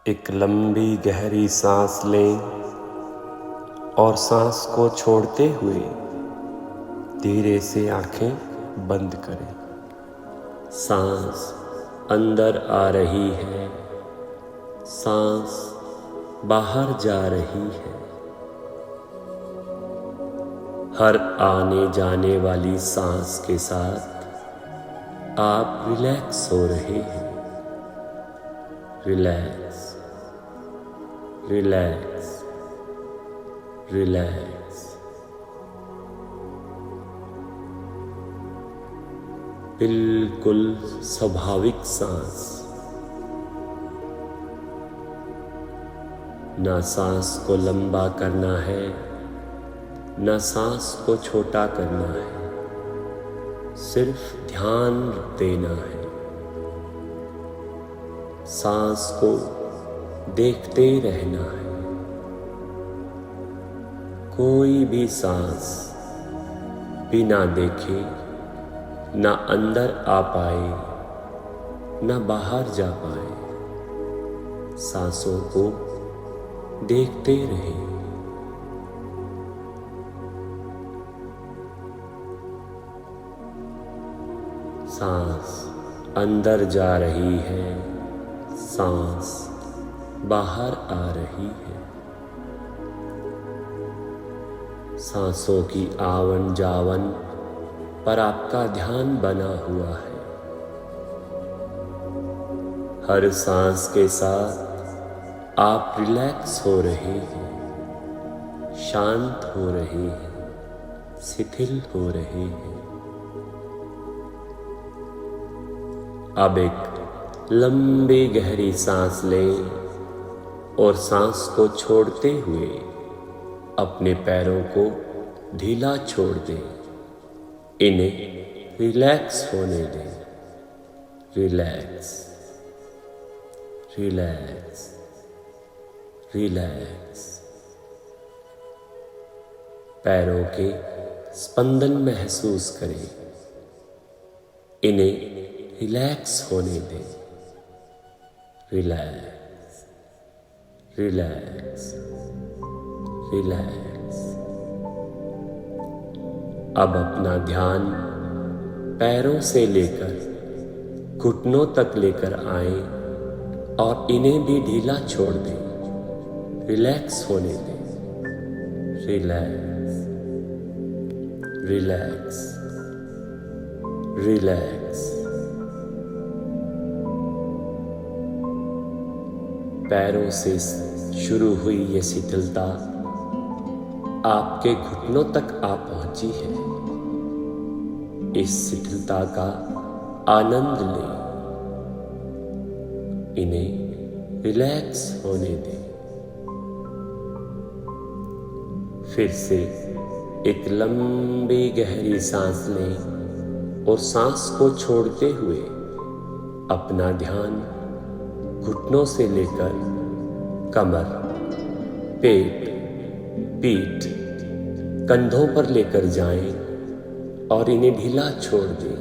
एक लंबी गहरी सांस लें और सांस को छोड़ते हुए धीरे से आंखें बंद करें। सांस अंदर आ रही है, सांस बाहर जा रही है। हर आने जाने वाली सांस के साथ आप रिलैक्स हो रहे हैं। Relax, relax, relax. बिल्कुल स्वाभाविक सांस। ना सांस को लंबा करना है, ना सांस को छोटा करना है, सिर्फ ध्यान देना है। सांस को देखते रहना है। कोई भी सांस बिना देखे ना अंदर आ पाए, ना बाहर जा पाए। सांसों को देखते रहें। सांस अंदर जा रही है, सांस बाहर आ रही है। सांसों की आवन जावन पर आपका ध्यान बना हुआ है। हर सांस के साथ आप रिलैक्स हो रहे हैं, शांत हो रहे हैं, शिथिल हो रहे हैं। अब एक लंबी गहरी सांस लें और सांस को छोड़ते हुए अपने पैरों को ढीला छोड़ दें। इन्हें रिलैक्स होने दें। Relax, relax, relax. पैरों के स्पंदन महसूस करें। इन्हें रिलैक्स होने दें। Relax, relax, relax. अब अपना ध्यान पैरों से लेकर घुटनों तक लेकर आए और इन्हें भी ढीला छोड़ दें। रिलैक्स होने दें। Relax, relax, relax. पैरों से शुरू हुई ये शिथिलता आपके घुटनों तक आ पहुंची है। इस शिथिलता का आनंद लें। इन्हें रिलैक्स होने दें। फिर से एक लंबी गहरी सांस लें और सांस को छोड़ते हुए अपना ध्यान घुटनों से लेकर कमर, पेट, पीठ, कंधों पर लेकर जाएं और इन्हें ढीला छोड़ दें।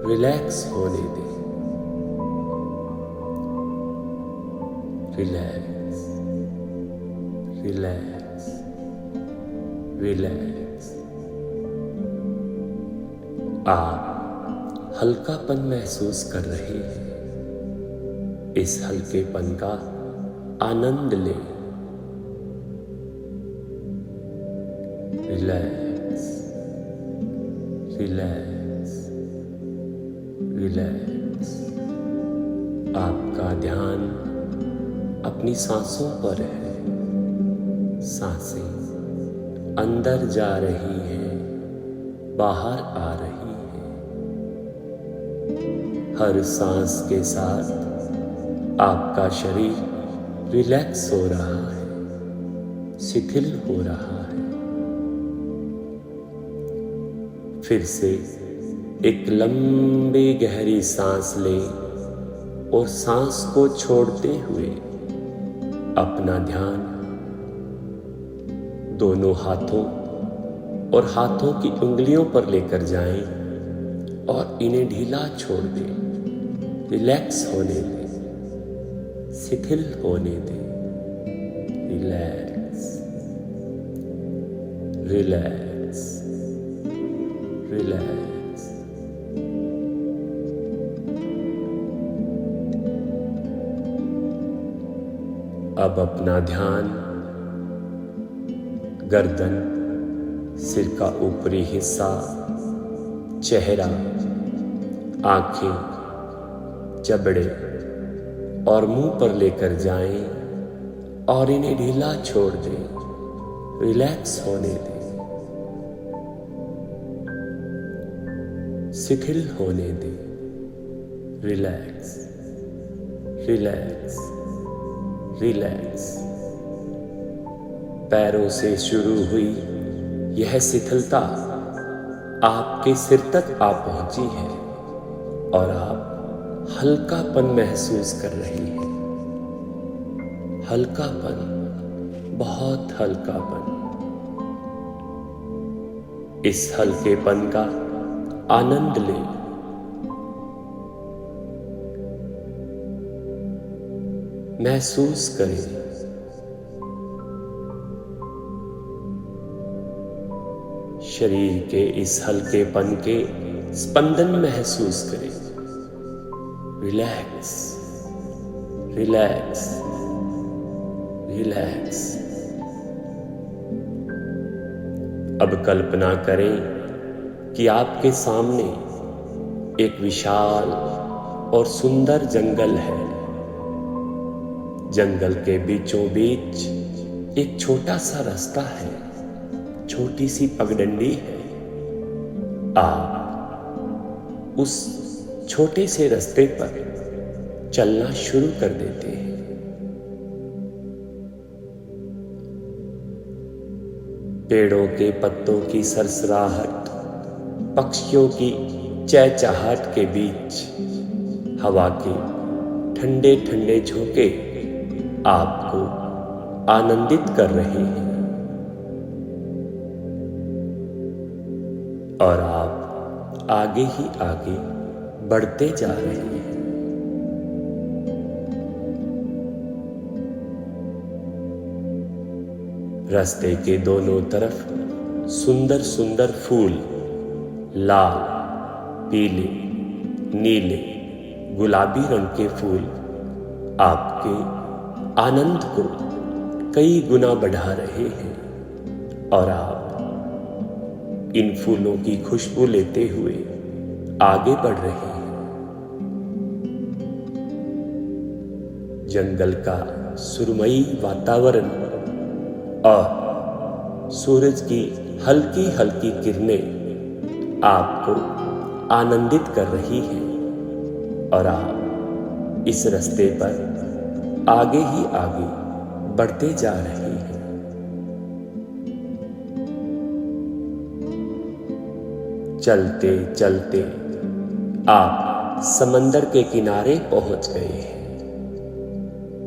रिलैक्स होने दें। Relax, relax, relax. आप हल्कापन महसूस कर रहे हैं। इस हल्केपन का आनंद लें। Relax, relax, relax. आपका ध्यान अपनी सांसों पर है। सांसें अंदर जा रही हैं, बाहर आ रही हैं। हर सांस के साथ आपका शरीर रिलैक्स हो रहा है, शिथिल हो रहा है। फिर से एक लंबी गहरी सांस लें और सांस को छोड़ते हुए अपना ध्यान दोनों हाथों और हाथों की उंगलियों पर लेकर जाएं और इन्हें ढीला छोड़ दें। रिलैक्स होने दें। शिथिल होने दे। Relax, relax, relax. अब अपना ध्यान गर्दन, सिर का ऊपरी हिस्सा, चेहरा, आंखें, जबड़े और मुंह पर लेकर जाएं और इन्हें ढीला छोड़ दें, रिलैक्स होने दें, शिथिल होने दें। Relax, relax, relax. पैरों से शुरू हुई यह शिथिलता आपके सिर तक आ पहुंची है और आप हल्कापन महसूस कर रही हैं। हल्कापन, बहुत हल्कापन। इस हल्केपन का आनंद लें। महसूस करें। शरीर के इस हल्केपन के स्पंदन महसूस करें। Relax, relax, relax. अब कल्पना करें कि आपके सामने एक विशाल और सुंदर जंगल है। जंगल के बीचों बीच एक छोटा सा रास्ता है, छोटी सी पगडंडी है। आप उस छोटे से रास्ते पर चलना शुरू कर देते हैं। पेड़ों के पत्तों की सरसराहट, पक्षियों की चहचहाट के बीच हवा के ठंडे ठंडे झोंके आपको आनंदित कर रहे हैं और आप आगे ही आगे बढ़ते जा रहे हैं। रास्ते के दोनों तरफ सुंदर सुंदर फूल, लाल, पीले, नीले, गुलाबी रंग के फूल आपके आनंद को कई गुना बढ़ा रहे हैं और आप इन फूलों की खुशबू लेते हुए आगे बढ़ रहे हैं। जंगल का सुरमई वातावरण और सूरज की हल्की हल्की किरणें आपको आनंदित कर रही हैं और आप इस रास्ते पर आगे ही आगे बढ़ते जा रहे हैं। चलते चलते आप समंदर के किनारे पहुंच गए हैं।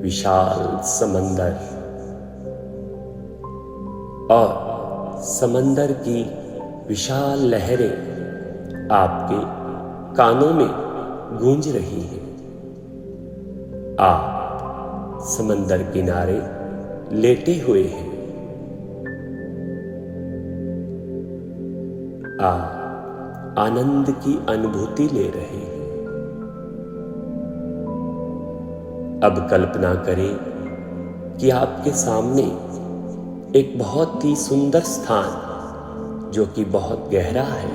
विशाल समंदर और समंदर की विशाल लहरें आपके कानों में गूंज रही हैं। आप समंदर किनारे लेटे हुए हैं। आप आनंद की अनुभूति ले रहे हैं। अब कल्पना करें कि आपके सामने एक बहुत ही सुंदर स्थान, जो कि बहुत गहरा है,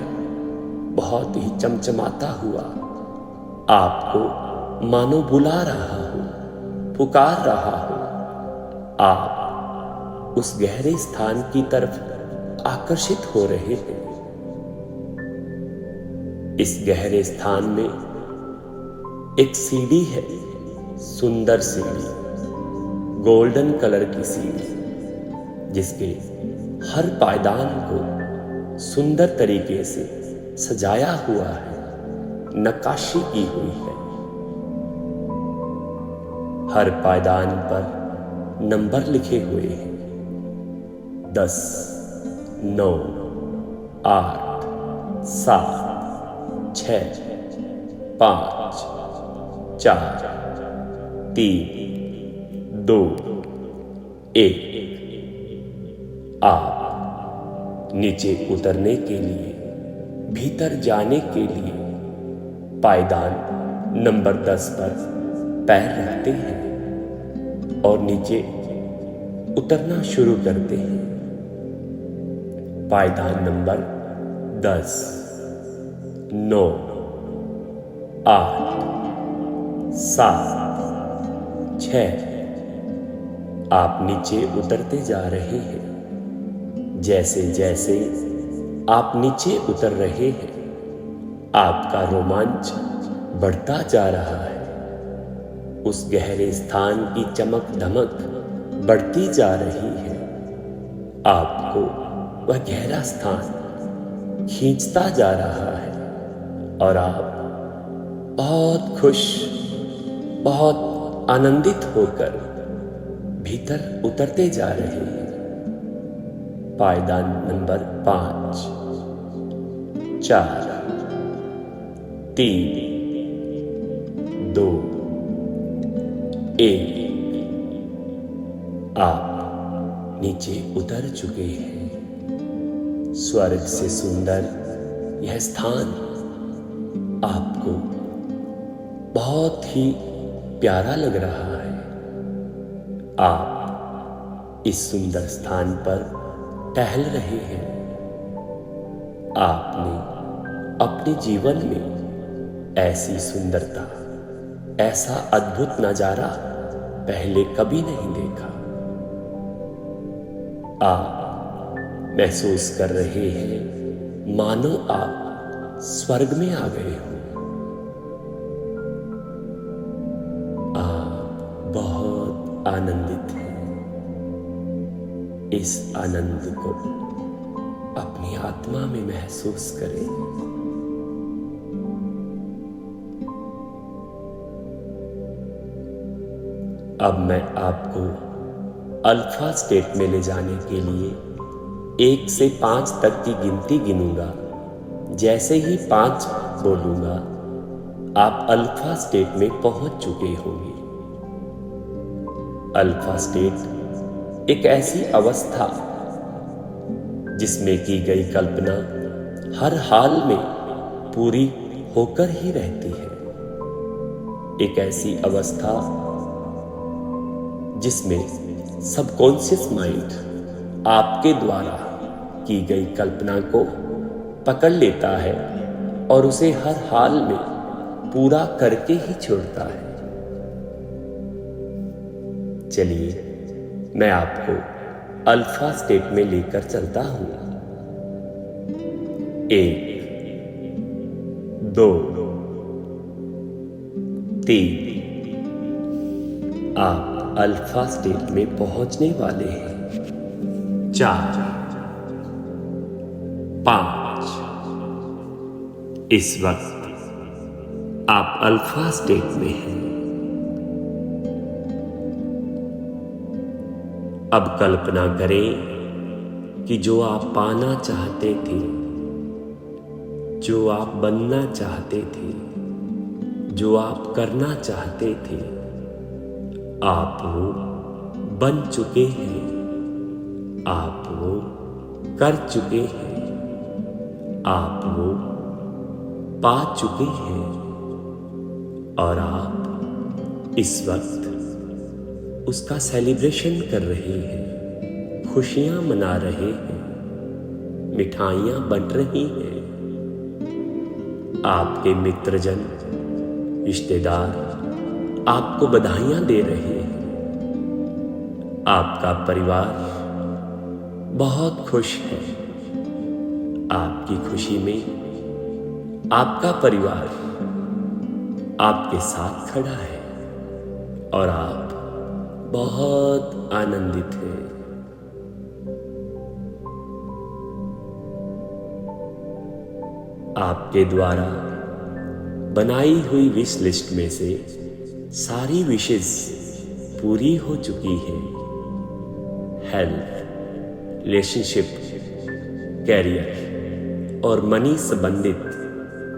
बहुत ही चमचमाता हुआ, आपको मानो बुला रहा हो, पुकार रहा हो। आप उस गहरे स्थान की तरफ आकर्षित हो रहे हैं। इस गहरे स्थान में एक सीढ़ी है, सुंदर सीढ़ी, गोल्डन कलर की सीढ़ी, जिसके हर पायदान को सुंदर तरीके से सजाया हुआ है, नक्काशी की हुई है। हर पायदान पर नंबर लिखे हुए हैं, 10, 9, 8, 7, 6, 5, 4, 3, 2 1। आप नीचे उतरने के लिए, भीतर जाने के लिए पायदान नंबर 10 पर पैर रखते हैं और नीचे उतरना शुरू करते हैं। पायदान नंबर 10, 9, 8, 7, 6। आप नीचे उतरते जा रहे हैं। जैसे जैसे आप नीचे उतर रहे हैं, आपका रोमांच बढ़ता जा रहा है। उस गहरे स्थान की चमक धमक बढ़ती जा रही है। आपको वह गहरा स्थान खींचता जा रहा है और आप बहुत खुश, बहुत आनंदित होकर भीतर उतरते जा रहे हैं। पायदान नंबर 5, 4, 3, 2, 1। आप नीचे उतर चुके हैं। स्वर्ग से सुंदर यह स्थान आपको बहुत ही प्यारा लग रहा है। आप इस सुंदर स्थान पर टहल रहे हैं। आपने अपने जीवन में ऐसी सुंदरता, ऐसा अद्भुत नजारा पहले कभी नहीं देखा। आप महसूस कर रहे हैं मानो आप स्वर्ग में आ गए हो। आप बहुत आनंदित हैं। इस आनंद को अपनी आत्मा में महसूस करें। अब मैं आपको अल्फा स्टेट में ले जाने के लिए 1 से 5 तक की गिनती गिनूंगा। जैसे ही 5 बोलूंगा, आप अल्फा स्टेट में पहुंच चुके होंगे। अल्फा स्टेट एक ऐसी अवस्था जिसमें की गई कल्पना हर हाल में पूरी होकर ही रहती है। एक ऐसी अवस्था जिसमें सबकॉन्शियस माइंड आपके द्वारा की गई कल्पना को पकड़ लेता है और उसे हर हाल में पूरा करके ही छोड़ता है। चलिए, मैं आपको अल्फा स्टेट में लेकर चलता हूं। 1, 2, 3। आप अल्फा स्टेट में पहुंचने वाले हैं। 4, 5। इस वक्त आप अल्फा स्टेट में हैं। अब कल्पना करें कि जो आप पाना चाहते थे, जो आप बनना चाहते थे, जो आप करना चाहते थे, आप वो बन चुके हैं। आप वो कर चुके हैं। आप वो पा चुके हैं। और आप इस वक्त उसका सेलिब्रेशन कर रहे हैं, खुशियां मना रहे हैं, मिठाइयां बंट रही हैं। आपके मित्रजन, रिश्तेदार आपको बधाइयां दे रहे हैं। आपका परिवार बहुत खुश है। आपकी खुशी में आपका परिवार आपके साथ खड़ा है और आप बहुत आनंदित हैं। आपके द्वारा बनाई हुई विश लिस्ट में से सारी विशेस पूरी हो चुकी है। हेल्थ, रिलेशनशिप, कैरियर और मनी संबंधित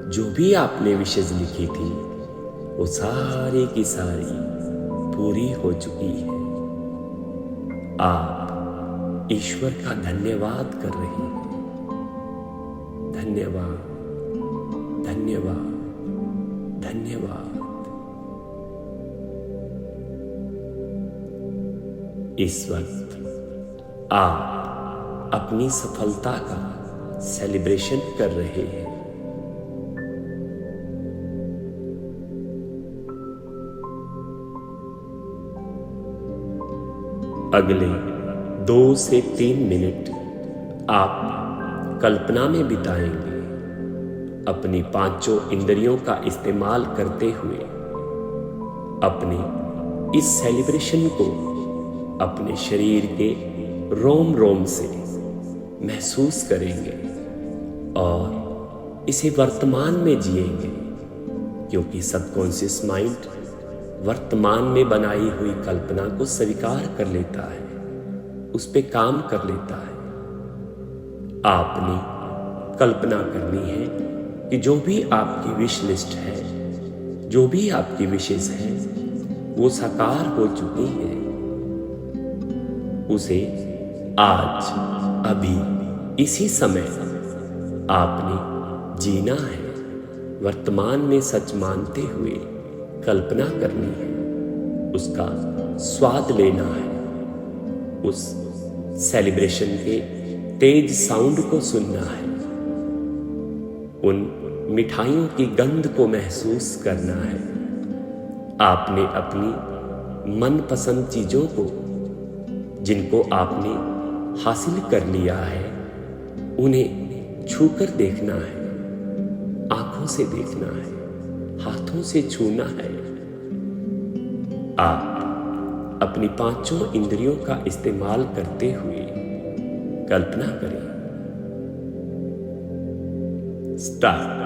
जो भी आपने विशेस लिखी थी, वो सारी की सारी पूरी हो चुकी है। आप ईश्वर का धन्यवाद कर रहे हैं। धन्यवाद, धन्यवाद, धन्यवाद। इस वक्त आप अपनी सफलता का सेलिब्रेशन कर रहे हैं। अगले 2 से 3 मिनट आप कल्पना में बिताएंगे, अपनी 5 इंद्रियों का इस्तेमाल करते हुए अपने इस सेलिब्रेशन को अपने शरीर के रोम रोम से महसूस करेंगे और इसे वर्तमान में जिएंगे, क्योंकि सबकॉन्शियस माइंड वर्तमान में बनाई हुई कल्पना को स्वीकार कर लेता है, उस पे काम कर लेता है। आपने कल्पना करनी है कि जो भी आपकी विश लिस्ट है, जो भी आपकी विशेष है, वो साकार हो चुकी है। उसे आज अभी इसी समय आपने जीना है, वर्तमान में सच मानते हुए कल्पना करनी है, उसका स्वाद लेना है, उस सेलिब्रेशन के तेज साउंड को सुनना है, उन मिठाइयों की गंध को महसूस करना है। आपने अपनी मनपसंद चीजों को, जिनको आपने हासिल कर लिया है, उन्हें छूकर देखना है, आंखों से देखना है, हाथों से छूना है। आप अपनी 5 इंद्रियों का इस्तेमाल करते हुए कल्पना करें। स्टार्ट।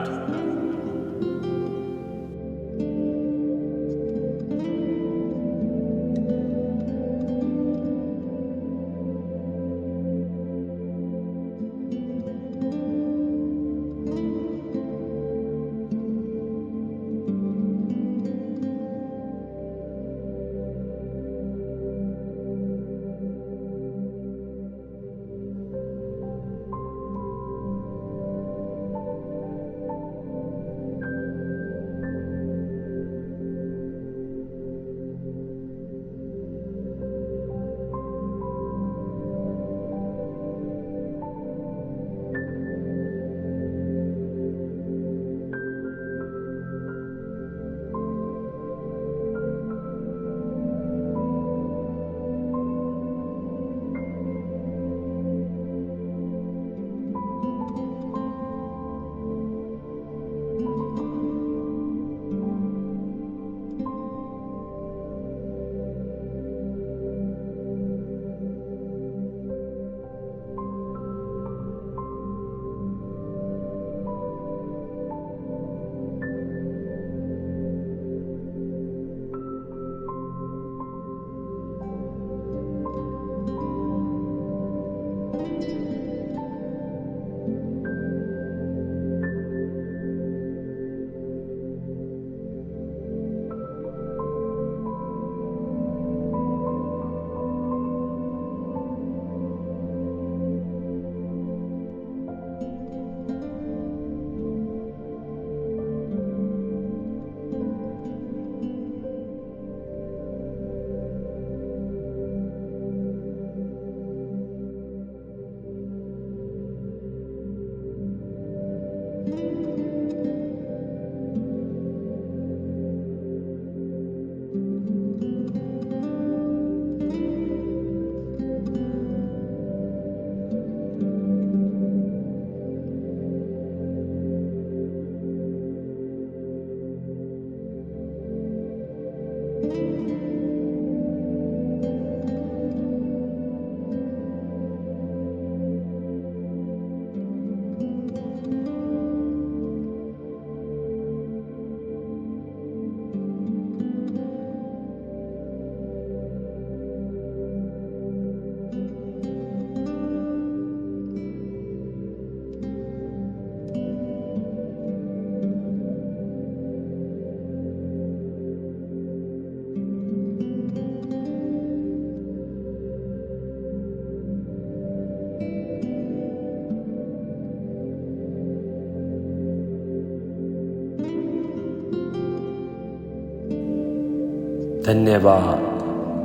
धन्यवाद,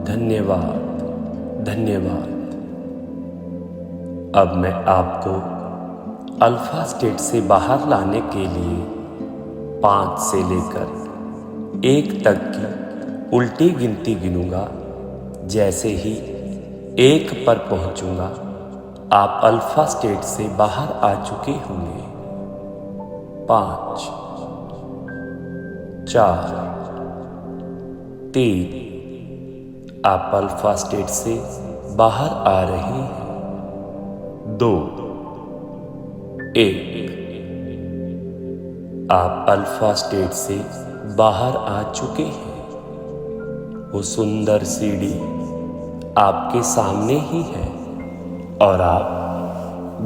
धन्यवाद, धन्यवाद। अब मैं आपको अल्फा स्टेट से बाहर लाने के लिए 5 से लेकर 1 तक की उल्टी गिनती गिनूंगा। जैसे ही 1 पर पहुंचूंगा, आप अल्फा स्टेट से बाहर आ चुके होंगे। 5, 4, 3, आप अल्फा स्टेट से बाहर आ रहे हैं। 2, 1, आप अल्फा स्टेट से बाहर आ चुके हैं। वो सुंदर सीढ़ी आपके सामने ही है और आप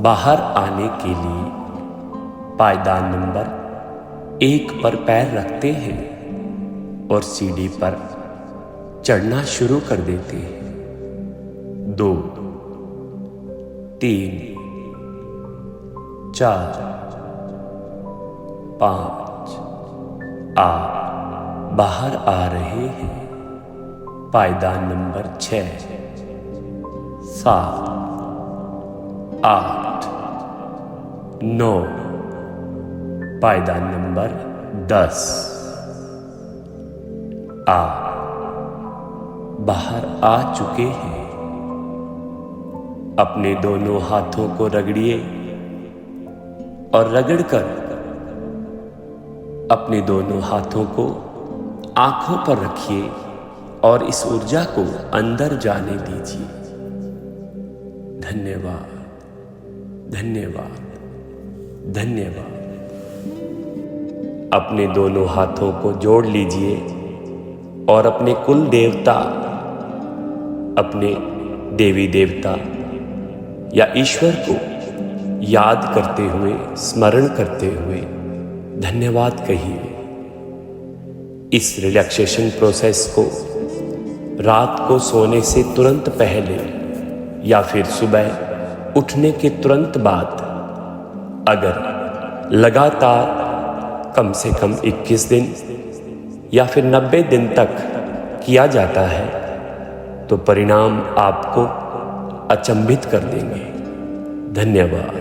बाहर आने के लिए पायदान नंबर 1 पर पैर रखते हैं और सीढ़ी पर चढ़ना शुरू कर देते हैं। 2, 3, 4, 5, आप बाहर आ रहे हैं। पायदान नंबर 6, 7, 8, 9, पायदान नंबर 10, आप बाहर आ चुके हैं। अपने दोनों हाथों को रगड़िए और रगड़कर अपने दोनों हाथों को आंखों पर रखिए और इस ऊर्जा को अंदर जाने दीजिए। धन्यवाद, धन्यवाद, धन्यवाद। अपने दोनों हाथों को जोड़ लीजिए और अपने कुल देवता, अपने देवी देवता या ईश्वर को याद करते हुए, स्मरण करते हुए धन्यवाद कहिए। इस रिलैक्सेशन प्रोसेस को रात को सोने से तुरंत पहले या फिर सुबह उठने के तुरंत बाद अगर लगातार कम से कम 21 दिन या फिर 90 दिन तक किया जाता है तो परिणाम आपको अचंभित कर देंगे। धन्यवाद।